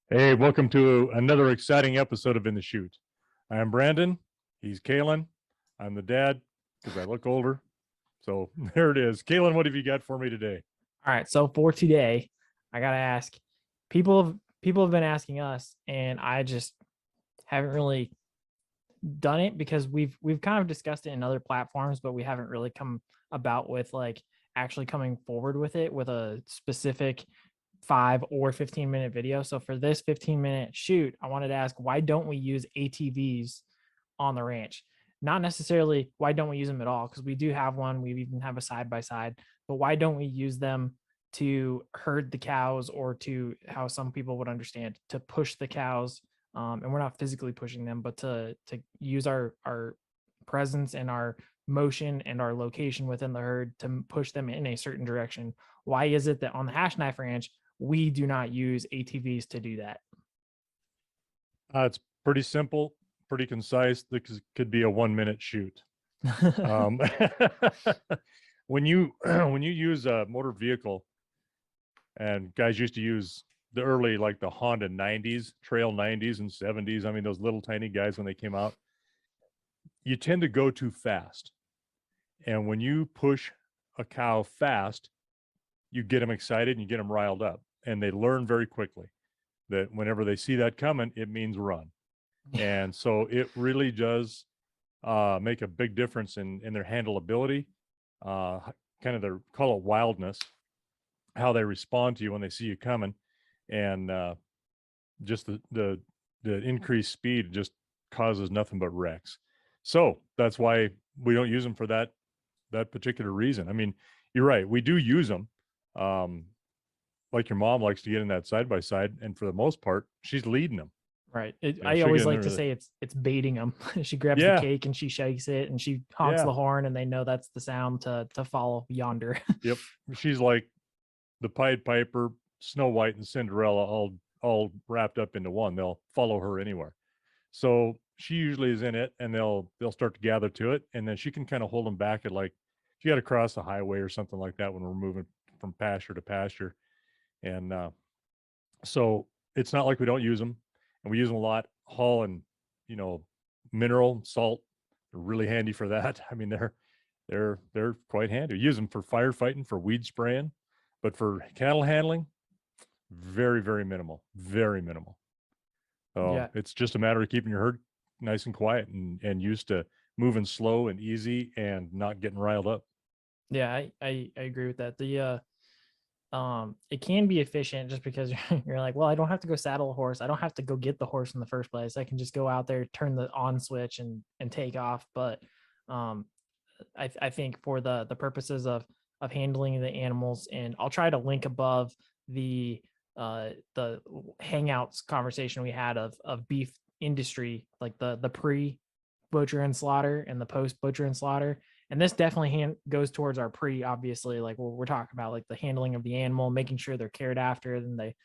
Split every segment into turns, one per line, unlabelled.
Hey, welcome to another exciting episode of In the Chute. I am Brandon. He's Calen. I'm the dad because I look older. So there it is. Calen, what have you got for me today?
All right, so for today, I gotta ask. People have been asking us, and I just haven't really done it because we've kind of discussed it in other platforms, but we haven't really come about with like actually coming forward with it with a specific 5 or 15 minute video. So for this 15-minute shoot, I wanted to ask, why don't we use ATVs on the ranch? Not necessarily why don't we use them at all, because we do have one. We even have a side by side, but why don't we use them to herd the cows, or to, how some people would understand, to push the cows? And we're not physically pushing them, but to use our presence and our motion and our location within the herd to push them in a certain direction. Why is it that on the Hashknife Ranch we do not use ATVs to do that?
It's pretty simple, pretty concise. This could be a 1 minute shoot. Um, when you when you use a motor vehicle, and guys used to use the early, like the Honda 90s, Trail 90s and 70s. I mean, those little tiny guys when they came out, you tend to go too fast. And when you push a cow fast, you get them excited and you get them riled up. And they learn very quickly that whenever they see that coming, it means run. And so it really does make a big difference in their handleability, kind of their, call it wildness, how they respond to you when they see you coming, and just the increased speed just causes nothing but wrecks. So that's why we don't use them for that particular reason. I mean, you're right, we do use them. Like your mom likes to get in that side by side, and for the most part, she's leading them.
Right.
You know,
I
she'll get
always
in
like
there
to
with it.
say it's baiting them. She grabs the
Yeah,
cake and she shakes it and she honks
yeah,
the horn, and they know that's the sound to follow yonder.
yep. She's like the Pied Piper, Snow White, and Cinderella all wrapped up into one. They'll follow her anywhere. So she usually is in it, and they'll start to gather to it, and then she can kind of hold them back at, like, if you got to cross the highway or something like that when we're moving from pasture to pasture. And so it's not like we don't use them, and we use them a lot. Hull and, you know, mineral salt are really handy for that. I mean, they're quite handy. We use them for firefighting, for weed spraying, but for cattle handling, very, very minimal, very minimal. So
Yeah.
it's just a matter of keeping your herd nice and quiet, and used to moving slow and easy and not getting riled up.
Yeah, I agree with that. It can be efficient just because you're like, well, I don't have to go saddle a horse. I don't have to go get the horse in the first place. I can just go out there, turn the on switch, and take off. But um I think for the purposes of handling the animals, and I'll try to link above the hangouts conversation we had of beef industry, like the pre butcher and slaughter and the post butcher and slaughter. And this definitely goes towards our pre, obviously, like what we're talking about, like the handling of the animal, making sure they're cared after, and they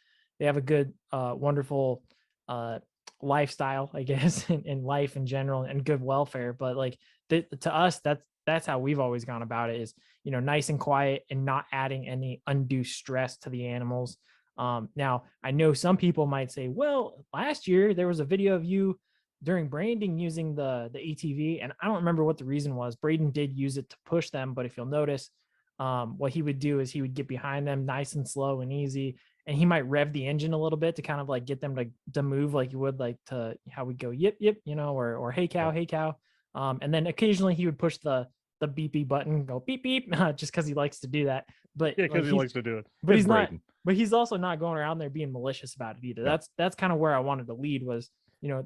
have a good wonderful uh lifestyle, I guess, in life in general, and good welfare. But like to us, that's how we've always gone about it, is, nice and quiet and not adding any undue stress to the animals. Now I know some people might say, well, last year there was a video of you during branding using the ATV, and I don't remember what the reason was. Braden did use it to push them, but if you'll notice, what he would do is he would get behind them nice and slow and easy, and he might rev the engine a little bit to kind of like get them to move, like you would, like, to how we go yip yip, or hey cow,
Yeah,
hey cow. And then occasionally he would push the beep beep button, go beep beep, just because he likes to do that. But
yeah,
like
because he likes to do it.
but
It's
he's not
Braden.
but he's also not going around there being malicious about it either.
No,
That's kind of where I wanted to lead, was,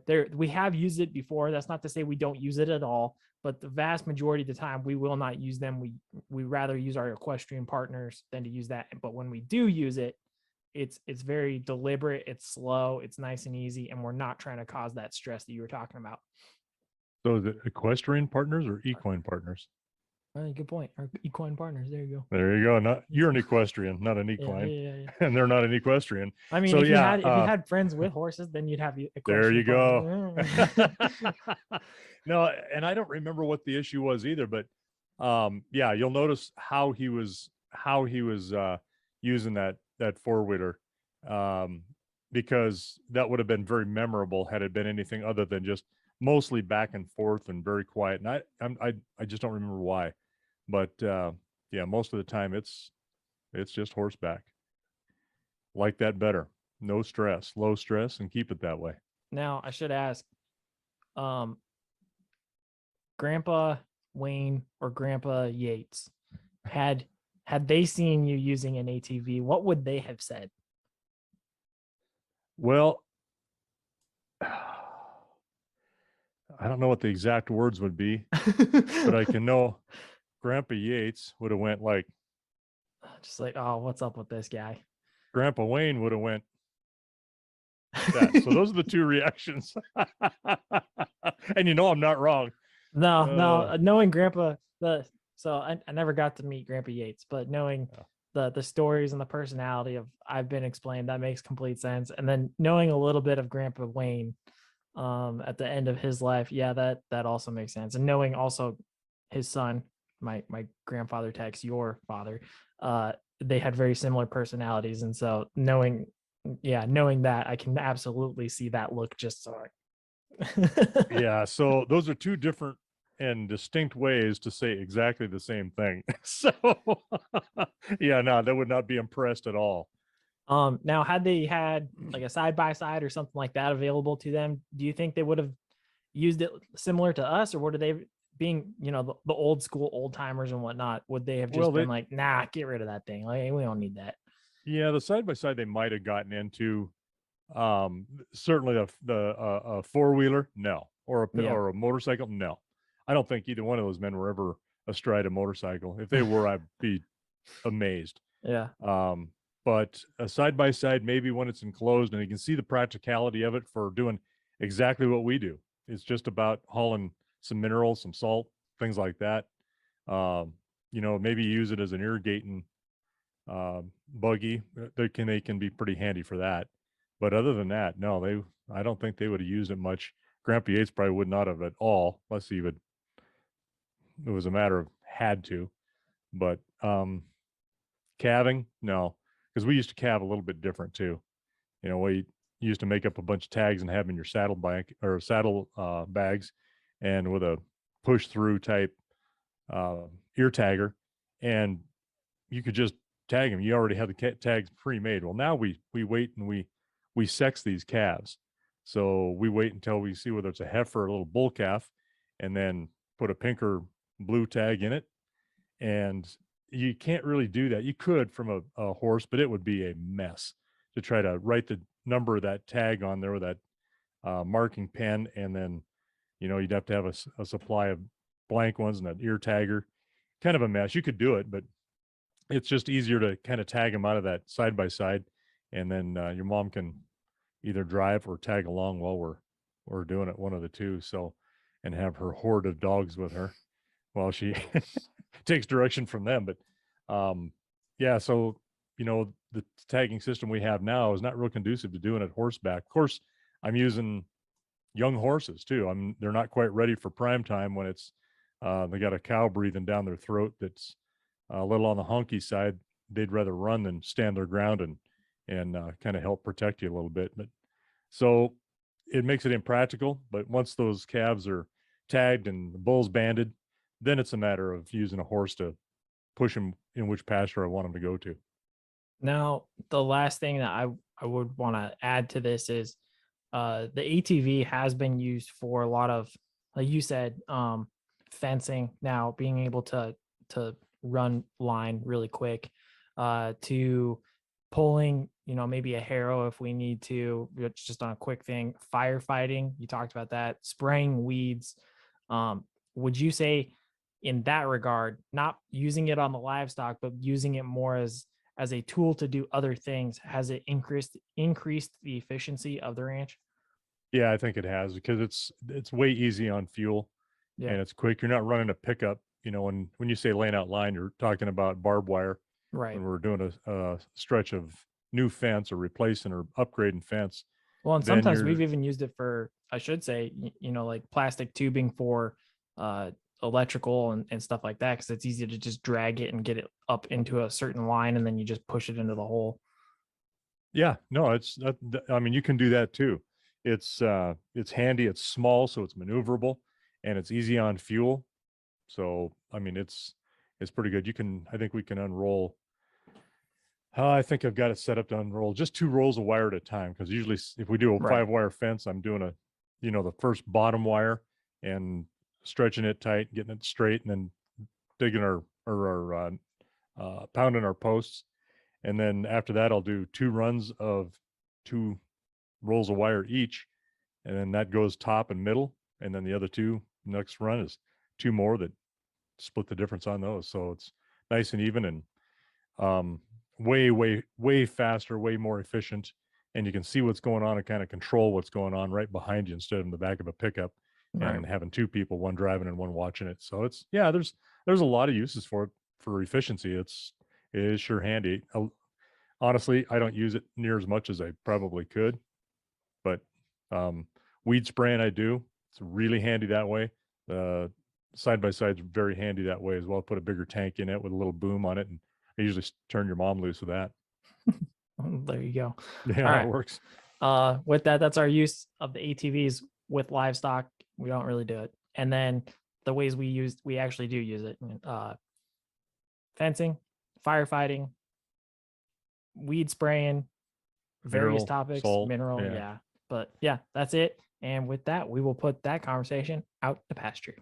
there we have used it before. That's not to say we don't use it at all, but the vast majority of the time we will not use them. We rather use our equestrian partners than to use that. But when we do use it, it's very deliberate, it's slow, it's nice and easy, and we're not trying to cause that stress that you were talking about.
so the equestrian partners or equine partners?
Good point. Our equine partners. There you go.
There you go. Not, you're an equestrian, not an
Yeah,
equine,
yeah, yeah.
and they're not an equestrian.
I mean,
So
if you
yeah,
had if you had friends with horses, then you'd have
there
equestrian
you go.
partners.
No, and I don't remember what the issue was either, but yeah, you'll notice how he was using that four wheeler. Um, because that would have been very memorable had it been anything other than just mostly back and forth and very quiet. And I just don't remember why, but yeah, most of the time it's just horseback. Like that better. No stress, low stress, and keep it that way.
Now I should ask, Grandpa Wayne or Grandpa Yates, had they seen you using an ATV, what would they have said?
Well, I don't know what the exact words would be, but I can know Grandpa Yates would have went like,
Just like, oh, what's up with this guy?
Grandpa Wayne would have went that. So those are the two reactions. And I'm not wrong.
No, knowing Grandpa, so I never got to meet Grandpa Yates, but knowing the stories and the personality of I've been explained, that makes complete sense. And then knowing a little bit of Grandpa Wayne at the end of his life, yeah, that also makes sense. And knowing also his son, my grandfather Tex, your father, they had very similar personalities. And so knowing that, I can absolutely see that look just so
Yeah, so those are two different and distinct ways to say exactly the same thing. So yeah, no, they would not be impressed at all.
Now had they had like a side by side or something like that available to them, do you think they would have used it similar to us, or would they, being the old school old timers and whatnot, would they have just been like, nah, get rid of that thing, like we don't need that?
Yeah, the side by side they might have gotten into. Certainly the four-wheeler, no, or a motorcycle, no. I don't think either one of those men were ever astride a motorcycle. If they were, I'd be amazed.
Yeah.
But a side by side, maybe when it's enclosed and you can see the practicality of it for doing exactly what we do. It's just about hauling some minerals, some salt, things like that. Maybe use it as an irrigating buggy. They can be pretty handy for that. But other than that, no, I don't think they would have used it much. Grandpa Yates probably would not have at all, unless it was a matter of had to. But calving, no, because we used to calve a little bit different too. We used to make up a bunch of tags and have them in your saddle bag or saddle bags, and with a push through type ear tagger, and you could just tag them. You already have the tags pre-made. Well, now we wait and we sex these calves. So we wait until we see whether it's a heifer or a little bull calf, and then put a pink or blue tag in it. And you can't really do that. You could from a horse, but it would be a mess to try to write the number of that tag on there with that marking pen, and then you'd have to have a supply of blank ones and an ear tagger. Kind of a mess. You could do it, but it's just easier to kind of tag them out of that side by side, and then your mom can either drive or tag along while we're doing it, one of the two. So, and have her horde of dogs with her while she takes direction from them. But yeah, so the tagging system we have now is not real conducive to doing it horseback. Of course, I'm using young horses too. They're not quite ready for prime time when it's they got a cow breathing down their throat that's a little on the honky side. They'd rather run than stand their ground and kind of help protect you a little bit. But so it makes it impractical. But once those calves are tagged and the bull's banded, then it's a matter of using a horse to push them in which pasture I want them to go to.
Now, the last thing that I would want to add to this is the ATV has been used for a lot of, like you said, fencing. Now, being able to run line really quick, to pulling, maybe a harrow if we need to, just on a quick thing. Firefighting, you talked about that. Spraying weeds. Would you say, in that regard, not using it on the livestock, but using it more as a tool to do other things, has it increased the efficiency of the ranch?
Yeah, I think it has, because it's way easy on fuel, and it's quick. You're not running a pickup. When you say laying out line, you're talking about barbed wire.
Right.
When we're doing a stretch of new fence or replacing or upgrading fence.
Well, and sometimes we've even used it for, I should say, like plastic tubing for electrical and stuff like that, because it's easy to just drag it and get it up into a certain line, and then you just push it into the hole.
Yeah, no, I mean, you can do that too. It's handy, it's small, so it's maneuverable, and it's easy on fuel. So, I mean, it's pretty good. I think we can unroll. I think I've got it set up to unroll just 2 rolls of wire at a time, because usually if we do a
Right.
5-wire fence, I'm doing the first bottom wire and stretching it tight, getting it straight, and then digging our pounding our posts. And then after that, I'll do 2 runs of 2 rolls of wire each, and then that goes top and middle, and then the other 2 next run is 2 more that split the difference on those. So it's nice and even, and um, way faster, way more efficient, and you can see what's going on and kind of control what's going on right behind you instead of in the back of a pickup
Right.
and having 2 people, one driving and one watching it. So it's yeah, there's a lot of uses for it for efficiency. It is sure handy. Honestly, I don't use it near as much as I probably could, but um, weed spraying I do. It's really handy that way. The side by side's very handy that way as well. Put a bigger tank in it with a little boom on it, and I usually turn your mom loose with that.
There you go.
Yeah,
All
that
right.
works.
With that, that's our use of the ATVs with livestock. We don't really do it. And then the ways we actually do use it: fencing, firefighting, weed spraying, various
Mineral,
topics,
salt.
mineral.
Yeah.
Yeah. But yeah, that's it. And with that, we will put that conversation out to pasture.